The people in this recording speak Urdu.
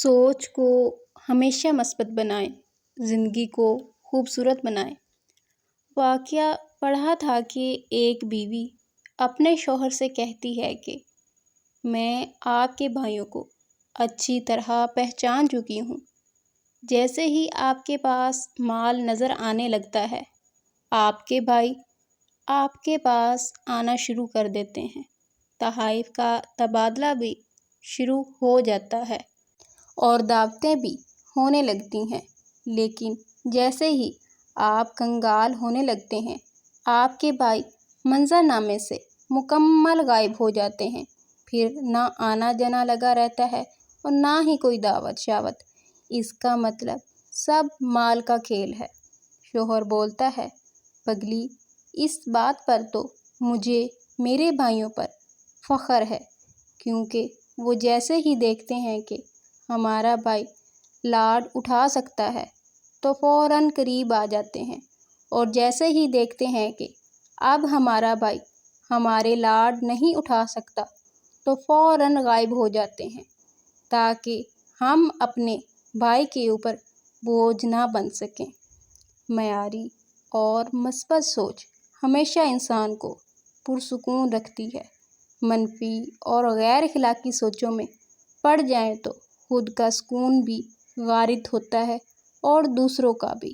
سوچ کو ہمیشہ مثبت بنائیں، زندگی کو خوبصورت بنائیں۔ واقعہ پڑھا تھا کہ ایک بیوی اپنے شوہر سے کہتی ہے کہ میں آپ کے بھائیوں کو اچھی طرح پہچان چکی ہوں۔ جیسے ہی آپ کے پاس مال نظر آنے لگتا ہے، آپ کے بھائی آپ کے پاس آنا شروع کر دیتے ہیں، تحائف کا تبادلہ بھی شروع ہو جاتا ہے اور دعوتیں بھی ہونے لگتی ہیں۔ لیکن جیسے ہی آپ کنگال ہونے لگتے ہیں، آپ کے بھائی منظرنامے سے مکمل غائب ہو جاتے ہیں۔ پھر نہ آنا جانا لگا رہتا ہے اور نہ ہی کوئی دعوت شاوت۔ اس کا مطلب سب مال کا کھیل ہے۔ شوہر بولتا ہے، پگلی، اس بات پر تو مجھے میرے بھائیوں پر فخر ہے، کیونکہ وہ جیسے ہی دیکھتے ہیں کہ ہمارا بھائی لاڈ اٹھا سکتا ہے تو فوراً قریب آ جاتے ہیں، اور جیسے ہی دیکھتے ہیں کہ اب ہمارا بھائی ہمارے لاڈ نہیں اٹھا سکتا تو فوراً غائب ہو جاتے ہیں، تاکہ ہم اپنے بھائی کے اوپر بوجھ نہ بن سکیں۔ معیاری اور مثبت سوچ ہمیشہ انسان کو پرسکون رکھتی ہے۔ منفی اور غیر اخلاقی سوچوں میں پڑ جائیں تو خود کا سکون بھی غارت ہوتا ہے اور دوسروں کا بھی۔